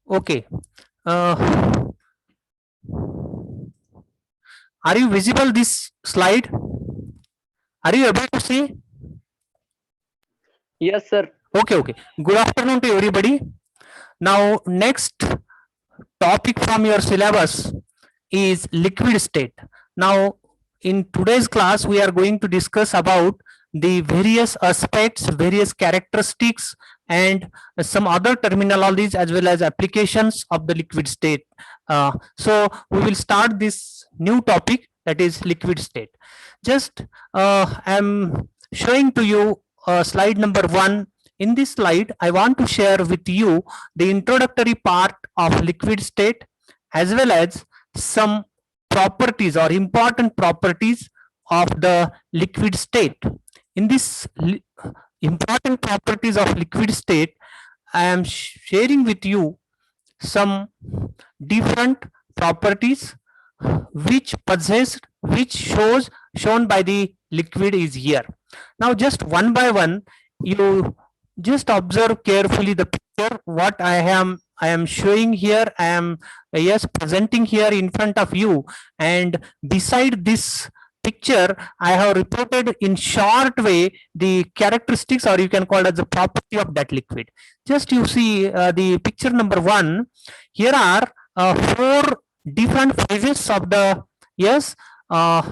Okay. Are you visible this slide? Are you able to see? Yes, sir. Okay, okay. Good afternoon to everybody. Now, next topic from your syllabus is liquid state. Now, in today's class, we are going to discuss about the various aspects, various characteristics, and some other terminologies as well as applications of the liquid state. So, we will start this new topic, that is liquid state. Just I'm showing to you slide number 1. In this slide, I want to share with you the introductory part of liquid state as well as some properties or important properties of the liquid state. In this important properties of liquid state, I am sharing with you some different properties which shown by the liquid is here. Now just one by one, you just observe carefully the picture what I am showing here. I am presenting here in front of you, and beside this picture I have reported in short way the characteristics, or you can call it as the property of that liquid. Just you see the picture number 1. Here are 4 different phases of the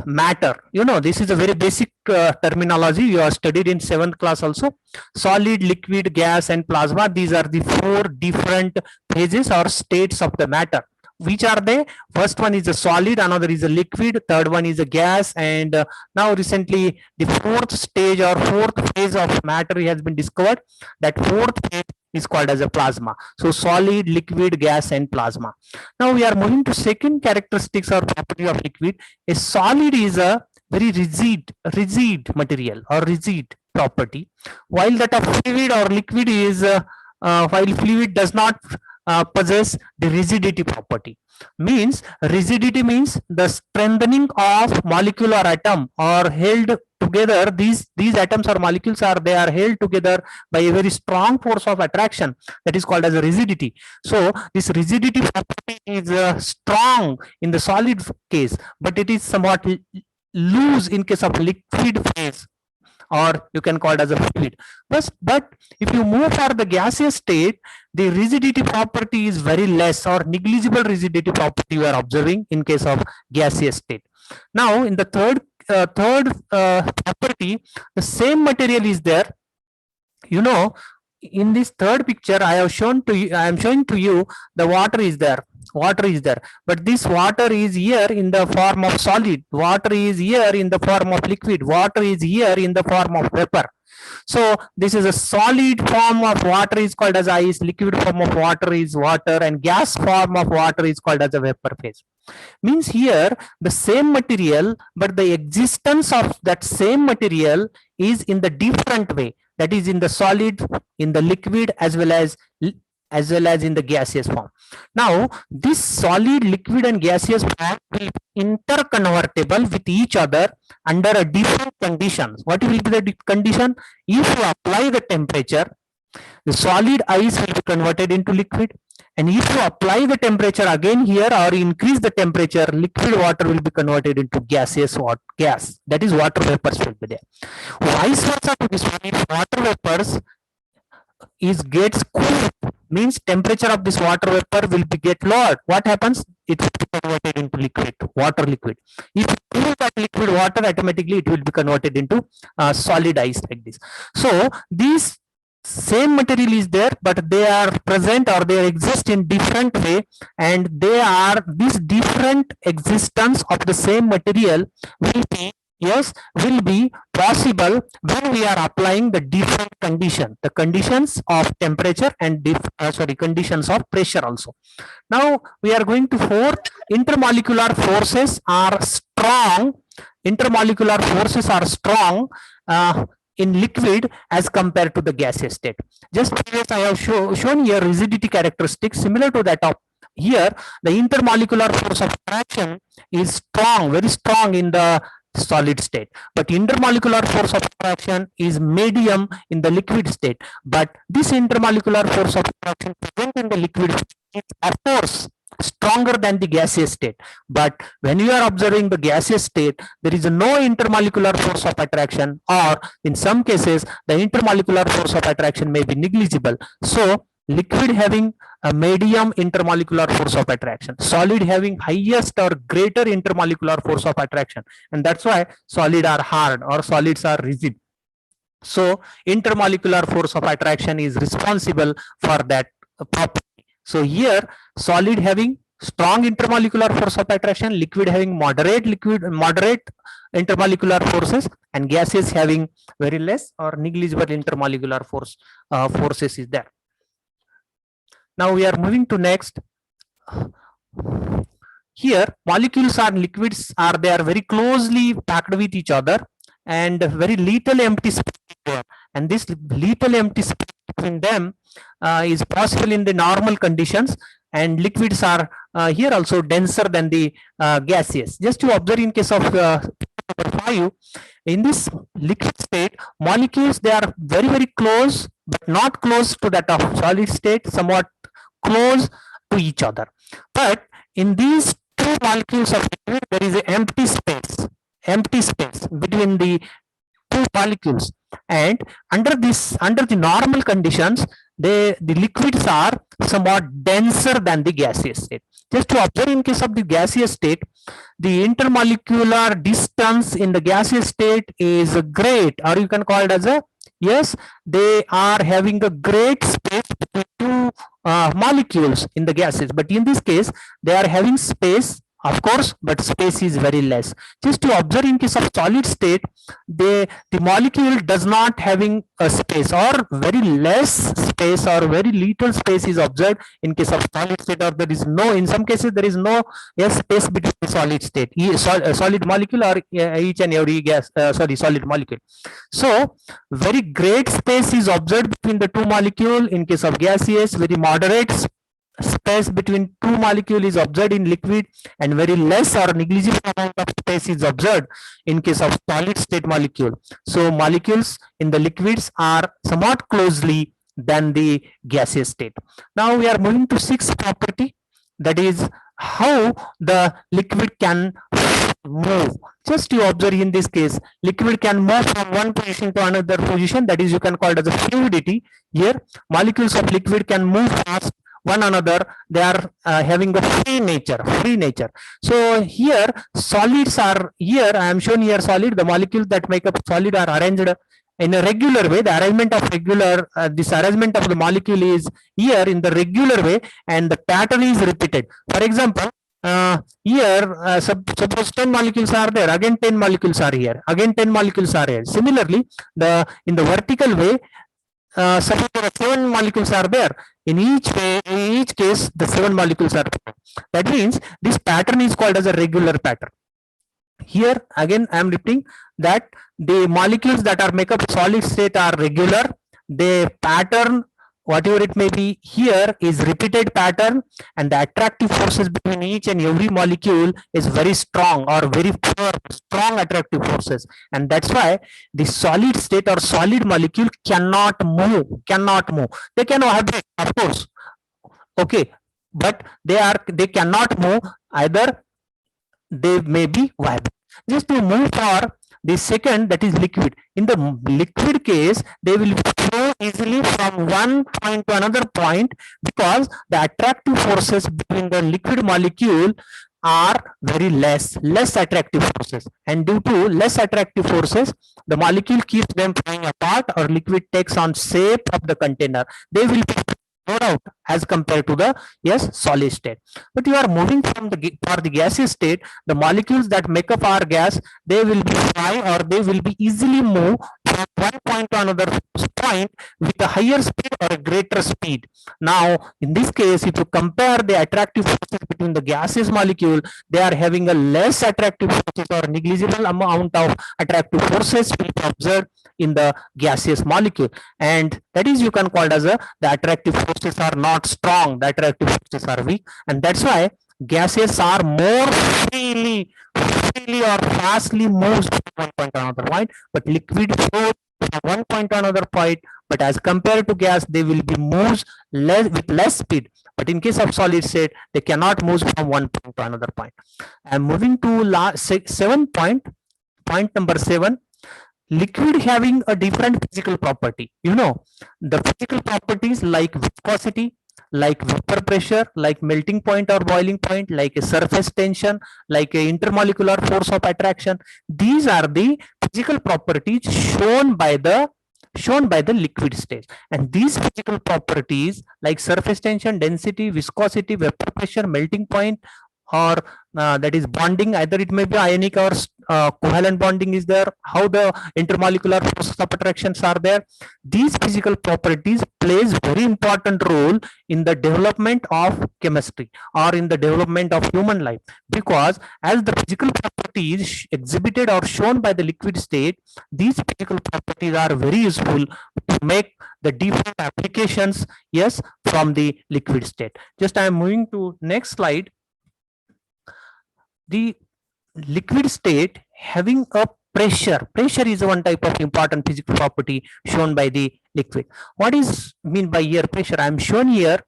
matter. This is a very basic terminology you have studied in 7th class also. Solid, liquid, gas, and plasma. These are the 4 different phases or states of the matter. Which are they? First one is a solid, another is a liquid, third one is a gas, and now recently the 4th stage or 4th phase of matter has been discovered. That 4th phase is called as a plasma. So solid, liquid, gas, and plasma. Now we are moving to second characteristics or property of liquid. A solid is a very rigid material or rigid property, while that of fluid or liquid is while fluid does not possess the rigidity property. Means rigidity means the strengthening of molecule or atom or held together. These atoms or molecules are held together by a very strong force of attraction, that is called as a rigidity. So this rigidity property is strong in the solid case, but it is somewhat loose in case of liquid phase, or you can call it as a fluid. But if you move for the gaseous state, the rigidity property is very less, or negligible rigidity property you are observing in case of gaseous state. Now in the third property, the same material is there. In this third picture I am showing to you the water is there. But this water is here in the form of solid, water is here in the form of liquid, water is here in the form of vapor. So this is a solid form of water is called as ice, liquid form of water is water, and gas form of water is called as a vapor phase. Means here the same material, but the existence of that same material is in the different way, that is in the solid, in the liquid, as well as in the gaseous form. Now this solid, liquid, and gaseous form will be interconvertible with each other under a different conditions. What will be the condition? If you apply the temperature, the solid ice will be converted into liquid, and if you apply the temperature again here or increase the temperature, liquid water will be converted into gaseous gas, that is water vapors will be there. Vice versa to this one, if water vapors gets cooled, means temperature of this water vapor will be get lowered. What happens? It will be converted into liquid, water liquid. If you cool that liquid water, automatically it will be converted into solid ice like this. So these same material is there, but they are present or they exist in different way, and this different existence of the same material will be possible when we are applying the different the conditions of temperature and conditions of pressure also. Now we are going to fourth. Intermolecular forces are strong. Intermolecular forces are strong in liquid as compared to the gaseous state. Just previous I have shown here rigidity characteristics similar to that of here. The intermolecular force of attraction is strong, very strong in the solid state, but intermolecular force of attraction is medium in the liquid state. But this intermolecular force of attraction present in the liquid of course stronger than the gaseous state. But when you are observing the gaseous state, there is no intermolecular force of attraction, or in some cases the intermolecular force of attraction may be negligible. So liquid having a medium intermolecular force of attraction, solid having highest or greater intermolecular force of attraction, and that's why solid are hard or solids are rigid. So intermolecular force of attraction is responsible for that property. So here solid having strong intermolecular force of attraction, liquid having moderate intermolecular forces, and gases having very less or negligible intermolecular forces is there. Now we are moving to next. Here molecules or liquids are very closely packed with each other, and very little empty space there, and this little empty space between them is possible in the normal conditions, and liquids are here also denser than the gaseous. Just to observe in case of number 5, in this liquid state, molecules they are very close, but not close to that of solid state, somewhat close to each other. But in these two molecules of liquid, there is an empty space between the two molecules, and under the normal conditions, the liquids are somewhat denser than the gaseous state. Just to observe in case of the gaseous state, the intermolecular distance in the gaseous state is great, or you can call it as a, yes, they are having a great space between two molecules in the gases, but in this case they are having space, of course, but space is very less. Just to observe in case of solid state, the molecule does not having a space, or very less space, or very little space is observed in case of solid state, or there is no, in some cases there is no space between the solid state, solid molecule, or each and every solid molecule. So very great space is observed between the two molecule in case of gaseous, very moderate space between two molecules is observed in liquid, and very less or negligible amount of space is observed in case of solid state molecule. So molecules in the liquids are somewhat closely than the gaseous state. Now we are moving to 6th property, that is how the liquid can move. Just to observe in this case, liquid can move from one position to another position, that is you can call it as a fluidity. Here molecules of liquid can move past one another, they are having a free nature. So here solids are, here I am shown here solid, the molecules that make up solid are arranged in a regular way. The arrangement of this arrangement of the molecule is here in the regular way, and the pattern is repeated. For example, here suppose 10 molecules are there, again 10 molecules are here, again 10 molecules are here. Similarly, in the vertical way, suppose there are 7 molecules are there. In each case, the 7 molecules are there. That means this pattern is called as a regular pattern. Here again, I am repeating that the molecules that are make up solid state are regular. The pattern, whatever it may be, here is repeated pattern, and the attractive forces between each and every molecule is very strong, or very strong attractive forces, and that's why the solid state or solid molecule cannot move. They can vibrate, of course, okay, but they cannot move, either they may be vibrant. Just to move for the second, that is liquid. In the liquid case, they will flow easily from one point to another point, because the attractive forces between the liquid molecule are very less attractive forces, and due to less attractive forces, the molecule keeps them flying apart, or liquid takes on shape of the container. They will be flowed out as compared to the solid state. But you are moving from for the gaseous state, the molecules that make up our gas, they will be fly, or they will be easily move from one point to another point with a higher speed or a greater speed. Now in this case, if you compare the attractive forces between the gaseous molecule, they are having a less attractive forces, or negligible amount of attractive forces will be observed in the gaseous molecule, and that is you can call it as the attractive forces are not strong, the attractive forces are weak, and that's why gases are more freely or fastly moves from one point to another point, but liquid flows from one point to another point, but as compared to gas, they will be moves with less speed. but in case of solid state, they cannot move from one point to another point. I'm moving to point number 7. Liquid having a different physical property. The physical properties like viscosity, like vapor pressure, like melting point or boiling point, like a surface tension, like a intermolecular force of attraction. These are the physical properties shown by the liquid stage. And these physical properties like surface tension, density, viscosity, vapor pressure, melting point, or that is bonding, either it may be ionic or covalent bonding is there, how the intermolecular forces of attractions are there. These physical properties plays very important role in the development of chemistry or in the development of human life, because as the physical properties exhibited or shown by the liquid state, these physical properties are very useful to make the different applications, yes, from the liquid state. Just I am moving to next slide. The liquid state having a pressure is one type of important physical property shown by the liquid. What is mean by here pressure? I am shown here.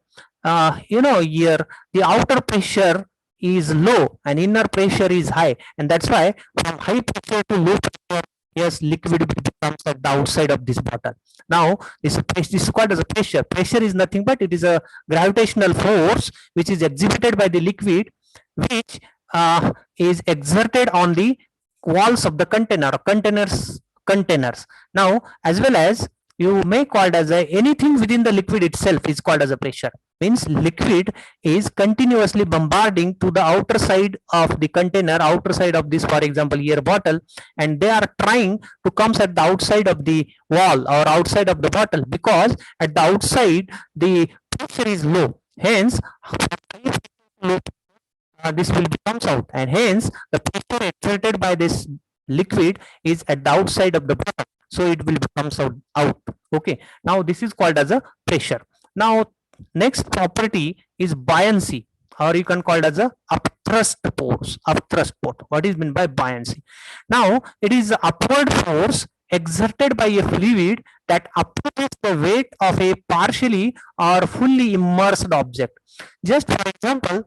Here the outer pressure is low and inner pressure is high, and that's why from high pressure to low pressure, yes, liquid becomes at the outside of this bottle. Now this is called as a pressure. Pressure is nothing but it is a gravitational force which is exhibited by the liquid, which is exerted on the walls of the containers. Now, as well as you may call it as anything within the liquid itself is called as a pressure. Means liquid is continuously bombarding to the outer side of the container, outer side of this, for example, here bottle, and they are trying to come at the outside of the wall or outside of the bottle, because at the outside the pressure is low. Hence, this will comes out, and hence the pressure exerted by this liquid is at the outside of the bottle, so it will comes out. Okay, now this is called as a pressure. Now next property is buoyancy, or you can call it as a upthrust force. What is meant by buoyancy? Now it is the upward force exerted by a fluid that approaches the weight of a partially or fully immersed object. Just for example,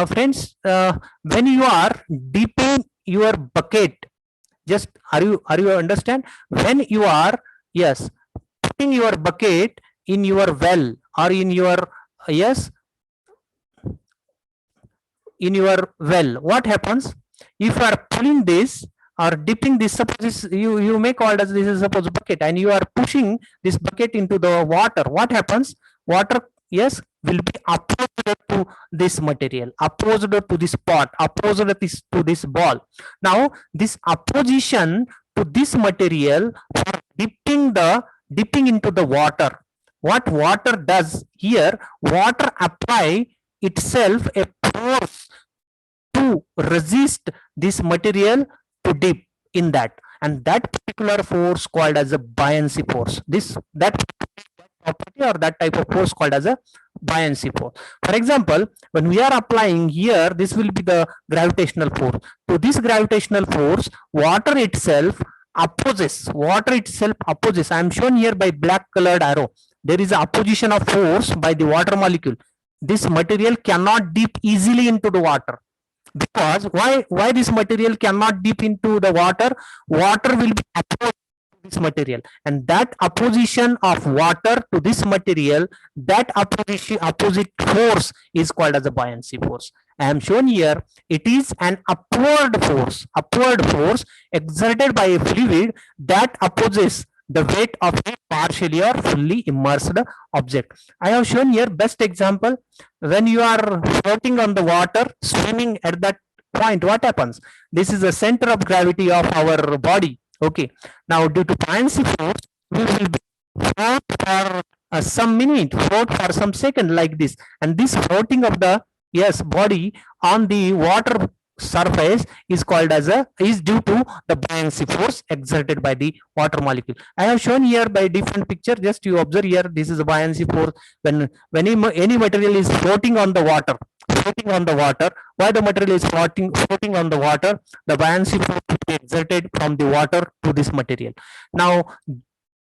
friends, when you are dipping your bucket, just are you understand? When you are, yes, putting your bucket in your well or in your, yes, in your well, what happens? If you are pulling this or dipping this, suppose you may call it as this is suppose bucket, and you are pushing this bucket into the water, what happens? Water, yes, will be opposed to this material, opposed to this pot, opposed to this ball. Now this opposition to this material for dipping into the water, what water does here? Water apply itself a force to resist this material to dip in that, and that particular force called as a buoyancy force. That property or that type of force called as a buoyancy force. For example, when we are applying here, this will be the gravitational force. To this gravitational force, water itself opposes. I am shown here by black colored arrow. There is an opposition of force by the water molecule. This material cannot dip easily into the water. Because why this material cannot dip into the water? Water will be opposed to this material, and that opposition of water to this material, that opposite force is called as a buoyancy force. I am shown here, it is an upward force exerted by a fluid that opposes the weight of a partially or fully immersed object. I have shown here best example. When you are floating on the water, swimming at that point, what happens? This is the center of gravity of our body. Okay. Now due to buoyancy force, we will float for some minute, float for some second like this, and this floating of the body on the water surface is called as is due to the buoyancy force exerted by the water molecule. I have shown here by different picture. Just you observe here, this is a buoyancy force. When any material is floating on the water, why the material is floating on the water, the buoyancy force is exerted from the water to this material. Now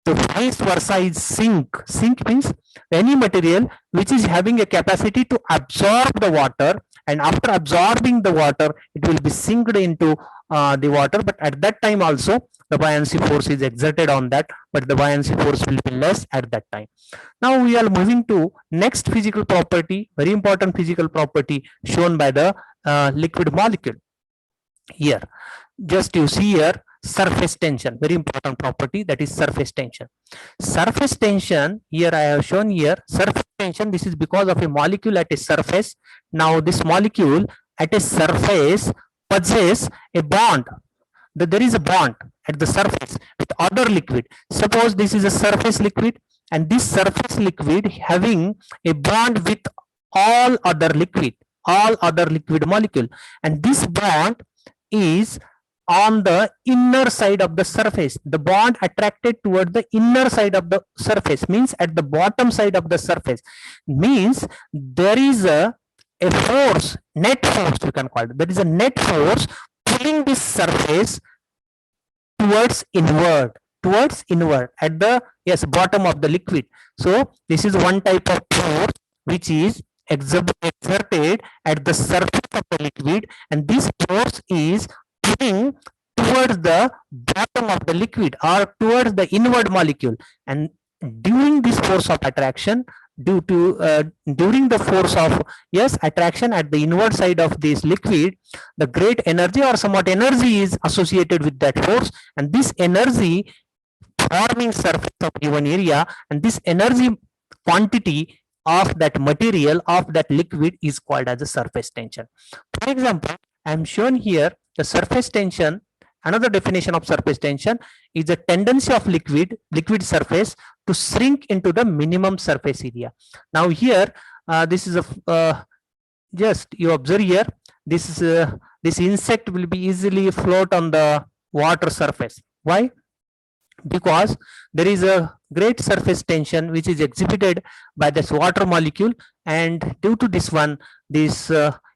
So vice versa is sink. Sink means any material which is having a capacity to absorb the water, and after absorbing the water, it will be sinked into the water. But at that time also, the buoyancy force is exerted on that, but the buoyancy force will be less at that time. Now we are moving to next physical property, very important physical property shown by the liquid molecule. Here, just you see here, surface tension, very important property, that is surface tension. Surface tension, here I have shown here, surface tension, this is because of a molecule at a surface. Now this molecule at a surface possesses a bond. There is a bond at the surface with other liquid. Suppose this is a surface liquid, and this surface liquid having a bond with all other liquid molecule, and this bond is on the inner side of the surface. The bond attracted toward the inner side of the surface, means at the bottom side of the surface, means there is a force, net force you can call it. There is a net force pulling this surface towards inward at the bottom of the liquid. So this is one type of force which is exerted at the surface of the liquid, and this force is pulling towards the bottom of the liquid or towards the inward molecule. And during this force of attraction, during the force of attraction at the inward side of this liquid, the great energy or somewhat energy is associated with that force, and this energy forming surface of given area, and this energy quantity of that material, of that liquid, is called as the surface tension. For example, I am shown here the surface tension. Another definition of surface tension is a tendency of liquid surface to shrink into the minimum surface area. Now here, this is a just you observe here, this insect will be easily float on the water surface. Why? Because there is a great surface tension which is exhibited by this water molecule, and due to this one, this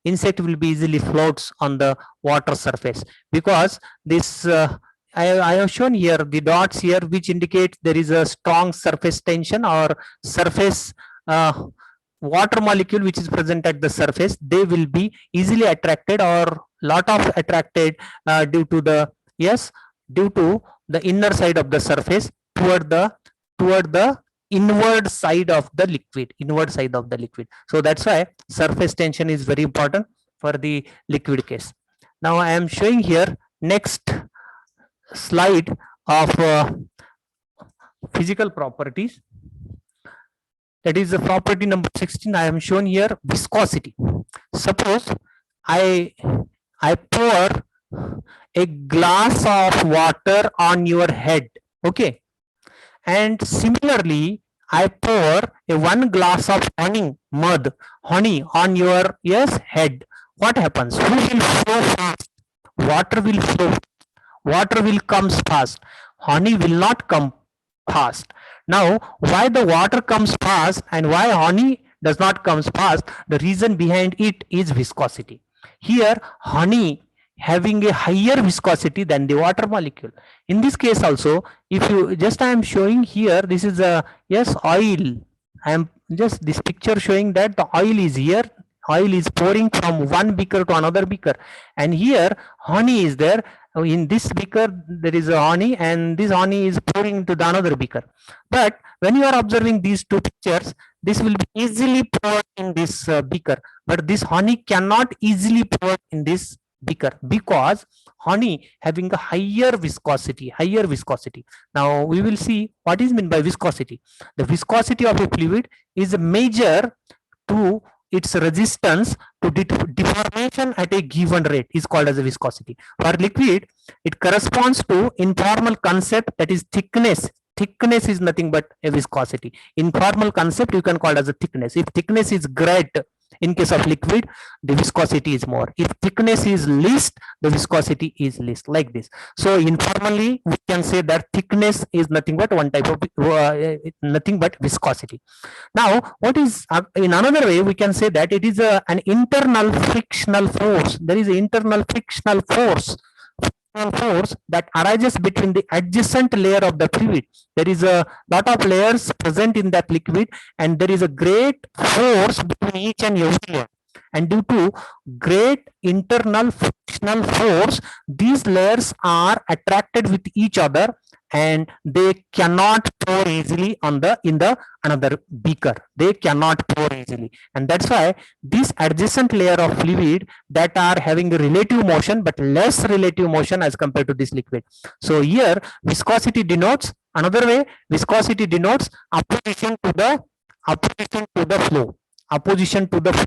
insect will be easily floats on the water surface, because this I have shown here the dots here which indicate there is a strong surface tension or surface water molecule which is present at the surface. They will be easily attracted or lot of attracted due to the inner side of the surface toward the inward side of the liquid. So that's why surface tension is very important for the liquid case. Now I am showing here next slide of physical properties. That is the property number 16. I am shown here viscosity. Suppose I pour a glass of water on your head, okay, and similarly I pour a 1 glass of honey on your head. What happens? Who will flow fast? Water will flow. Water will come fast. Honey will not come fast. Now, why the water comes fast and why honey does not come fast? The reason behind it is viscosity. Here, honey having a higher viscosity than the water molecule. In this case also, if you I am showing here, this is a oil. I am just this picture showing that the oil is here. Oil is pouring from one beaker to another beaker, and here honey is there. In this beaker there is a honey, and this honey is pouring into the another beaker. But when you are observing these two pictures, this will be easily poured in this beaker, but this honey cannot easily pour in this beaker because honey having a higher viscosity. Now we will see what is meant by viscosity. The viscosity of a fluid is a measure to its resistance to deformation at a given rate is called as a viscosity. For liquid, it corresponds to informal concept, that is thickness. Thickness is nothing but a viscosity. Informal concept you can call as a thickness. If thickness is great, in case of liquid, the viscosity is more. If thickness is least, the viscosity is least, like this. So informally we can say that thickness is nothing but one type of nothing but viscosity. Now what is in another way we can say that it is an internal frictional force. There is an internal frictional force force that arises between the adjacent layer of the fluid. There is a lot of layers present in that liquid, and there is a great force between each and every layer. And due to great internal frictional force, these layers are attracted with each other, and they cannot pour easily on the another beaker. They cannot pour easily, and that's why this adjacent layer of fluid that are having a relative motion but less relative motion as compared to this liquid. So here viscosity denotes, another way viscosity denotes opposition to the flow, opposition to the flow.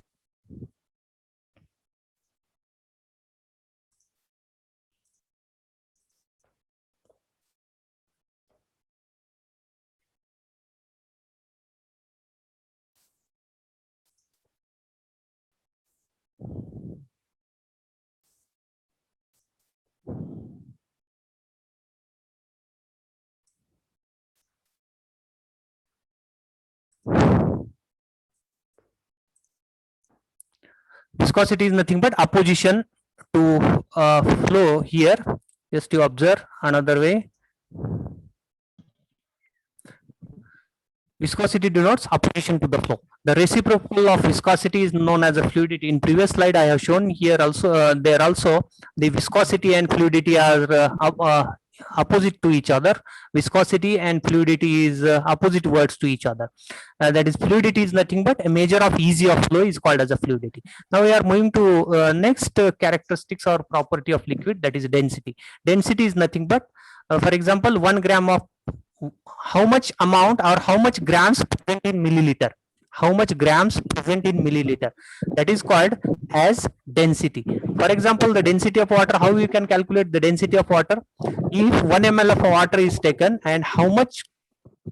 Viscosity is nothing but opposition to flow here. Just to observe another way. Viscosity denotes opposition to the flow. The reciprocal of viscosity is known as a fluidity. In previous slide, I have shown here also, there also the viscosity and fluidity are opposite to each other. Viscosity and fluidity is opposite words to each other. That is, fluidity is nothing but a measure of ease of flow is called as a fluidity. Now we are moving to next characteristics or property of liquid, that is density. Density is nothing but, for example, 1 gram of how much amount or how much grams present in milliliter, how much grams present in milliliter, that is called as density. For example, the density of water, how you can calculate the density of water? If 1 ml of water is taken, and how much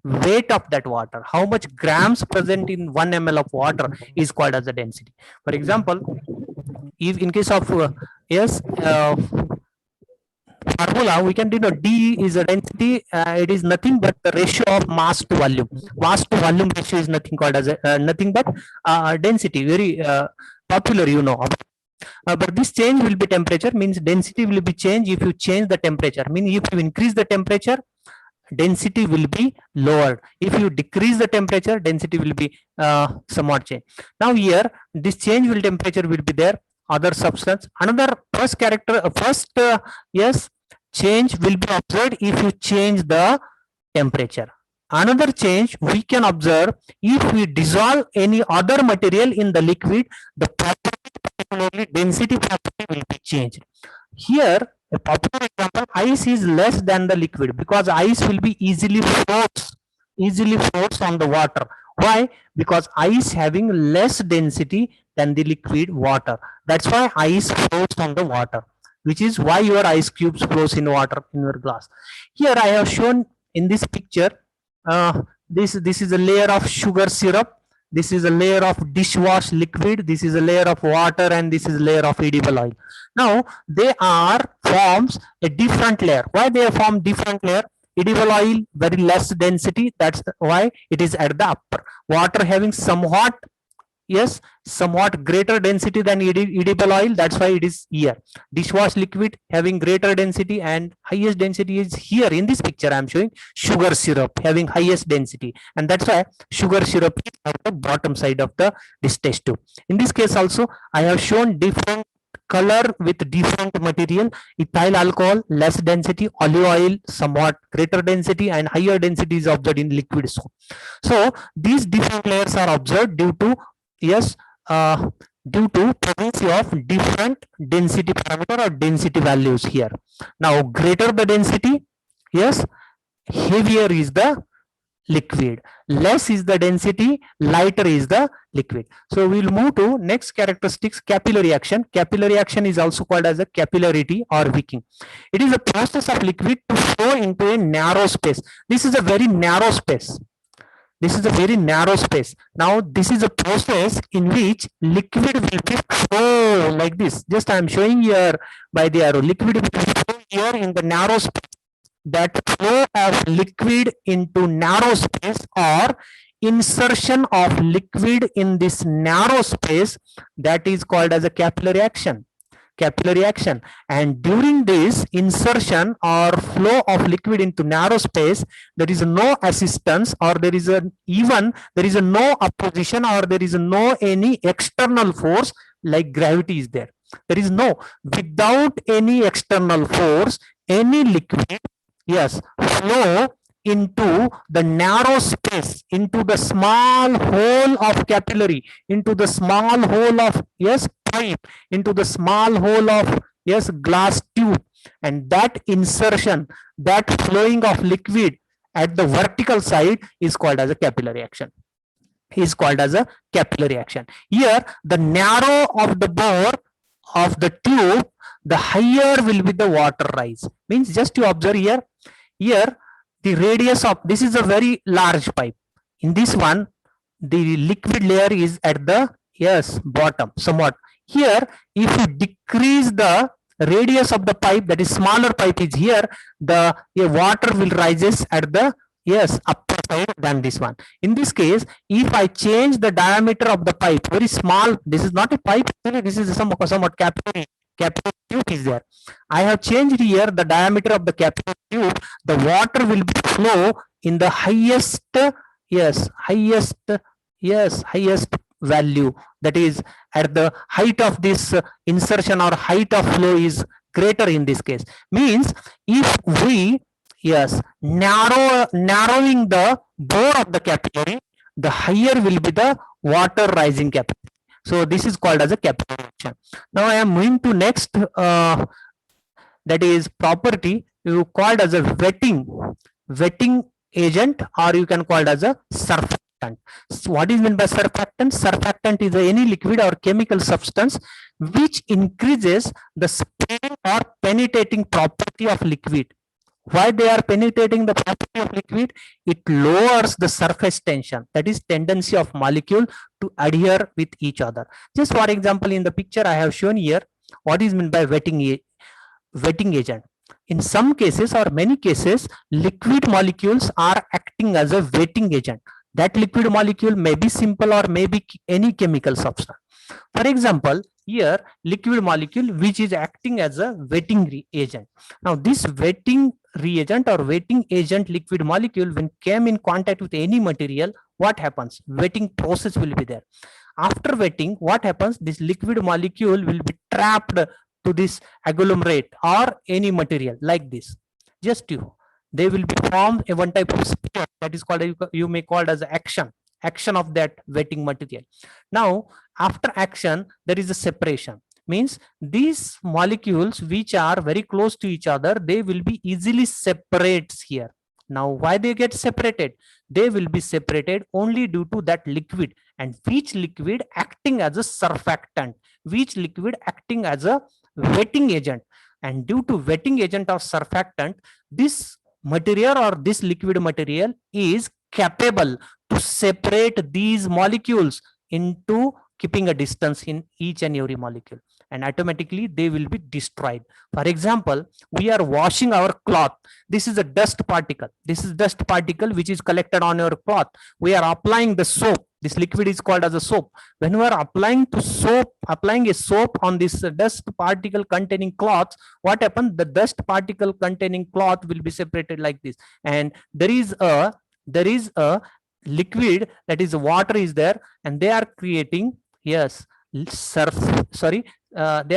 weight of that water, how much grams present in 1 ml of water is called as the density. For example, if in case of formula, we can denote D is a density. It is nothing but the ratio of mass to volume. Mass to volume ratio is nothing called as nothing but density. Very popular, you know. But this change will be temperature, means density will be changed if you change the temperature. Means if you increase the temperature, density will be lowered. If you decrease the temperature, density will be somewhat changed. Now here, this change will temperature will be there. Other substance, another first character, yes, change will be observed if you change the temperature. Another change we can observe if we dissolve any other material in the liquid, the property, particularly density property, will be changed. Here, a popular example, ice is less than the liquid because ice will be easily floats on the water. Why? Because ice having less density than the liquid water. That's why ice floats on the water, which is why your ice cubes flows in water in your glass. Here I have shown in this picture, this is a layer of sugar syrup, this is a layer of dishwash liquid, this is a layer of water, and this is a layer of edible oil. Now they are forms a different layer. Why they form different layer? Edible oil very less density, that's why it is at the upper. Water having somewhat, yes, somewhat greater density than edible oil, that's why it is here. Dishwash liquid having greater density, and highest density is here in this picture. I am showing sugar syrup having highest density, and that's why sugar syrup is at the bottom side of this test tube. In this case also, I have shown different color with different material. Ethyl alcohol less density, olive oil somewhat greater density, and higher density is observed in liquid soap. So these different layers are observed due to, yes, due to presence of different density parameter or density values here. Now greater the density, yes, heavier is the liquid, less is the density, lighter is the liquid. So we'll move to next characteristics, capillary action. Capillary action is also called as a capillarity or wicking. It is a process of liquid to flow into a narrow space. This is a very narrow space. This is a very narrow space. Now this is a process in which liquid will be flow like this. Just I am showing here by the arrow. Liquid will flow here in the narrow space. That flow of liquid into narrow space or insertion of liquid in this narrow space, that is called as a capillary action. capillary action. And during this insertion or flow of liquid into narrow space, there is no assistance, or there is no opposition, or there is no any external force like gravity is there. There is no, without any external force, any liquid, yes, flow into the narrow space, into the small hole of capillary, into the small hole of, yes, pipe, into the small hole of, yes, glass tube. And that insertion, that flowing of liquid at the vertical side is called as a capillary action, is called as a capillary action. Here the narrow of the bore of the tube, the higher will be the water rise. Means, just you observe here, here the radius of, this is a very large pipe. In this one, the liquid layer is at the, yes, bottom somewhat. Here, if you decrease the radius of the pipe, that is smaller pipe is here, the water will rises at the, yes, upper side than this one. In this case, if I change the diameter of the pipe, very small, this is not a pipe, this is somewhat capillary tube is there. I have changed here the diameter of the capillary tube, the water will flow in the highest, yes, highest value, that is at the height of this insertion, or height of flow is greater in this case. Means, if we, yes, narrowing the bore of the capillary, the higher will be the water rising capillary. So this is called as a capillary action. Now I am moving to next, that is property you called as a wetting agent, or you can call it as a surfactant. So what is meant by surfactant? Surfactant is any liquid or chemical substance which increases the speed or penetrating property of liquid. Why they are penetrating the property of liquid? It lowers the surface tension, that is tendency of molecule to adhere with each other. Just for example, in the picture I have shown here, what is meant by wetting agent. In some cases or many cases, liquid molecules are acting as a wetting agent. That liquid molecule may be simple or may be any chemical substance. For example, here liquid molecule which is acting as a wetting agent. Now this wetting reagent or wetting agent liquid molecule, when came in contact with any material, what happens? Wetting process will be there. After wetting, what happens? This liquid molecule will be trapped to this agglomerate or any material like this. Just they will be formed a one type of sphere, that is called, you may call it as action of that wetting material. Now after action, there is a separation. Means, these molecules which are very close to each other, they will be easily separates here. Now why they get separated? They will be separated only due to that liquid, and which liquid acting as a surfactant, which liquid acting as a wetting agent. And due to wetting agent or surfactant, this material or this liquid material is capable to separate these molecules into keeping a distance in each and every molecule, and automatically they will be destroyed. For example, we are washing our cloth. This is a dust particle. This is dust particle which is collected on your cloth. We are applying the soap. This liquid is called as a soap. When we are applying a soap on this dust particle containing cloth, what happens? The dust particle containing cloth will be separated like this, and there is a liquid, that is water is there, and they are creating, yes, they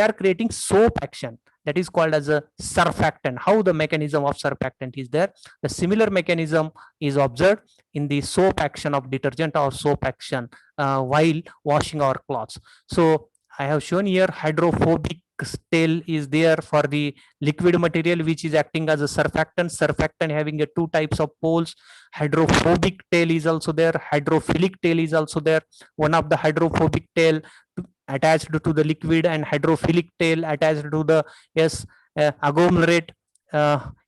are creating soap action, that is called as a surfactant. How the mechanism of surfactant is there? The similar mechanism is observed in the soap action of detergent or soap action while washing our clothes. So I have shown here hydrophobic tail is there for the liquid material which is acting as a surfactant having a two types of poles. Hydrophobic tail is also there, hydrophilic tail is also there. One of the hydrophobic tail attached to the liquid and hydrophilic tail attached to the, yes, agglomerate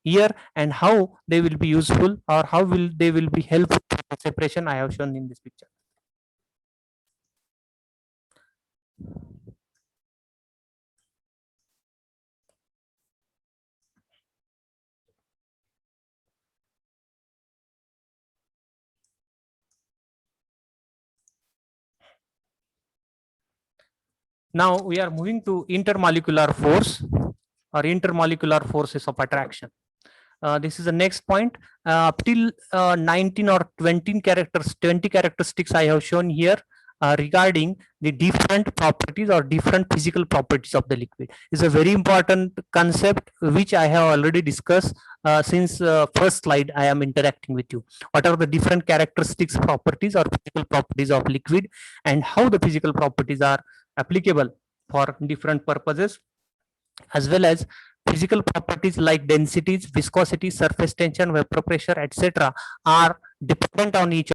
here. And how they will be useful, or how they will be helpful for separation, I have shown in this picture. Now we are moving to intermolecular force or intermolecular forces of attraction. This is the next point. Up till 19 or 20 characteristics I have shown here regarding the different properties or different physical properties of the liquid. Is a very important concept which I have already discussed since first slide I am interacting with you. What are the different characteristics, properties or physical properties of liquid, and how the physical properties are applicable for different purposes, as well as physical properties like densities, viscosity, surface tension, vapor pressure, etc. are dependent on each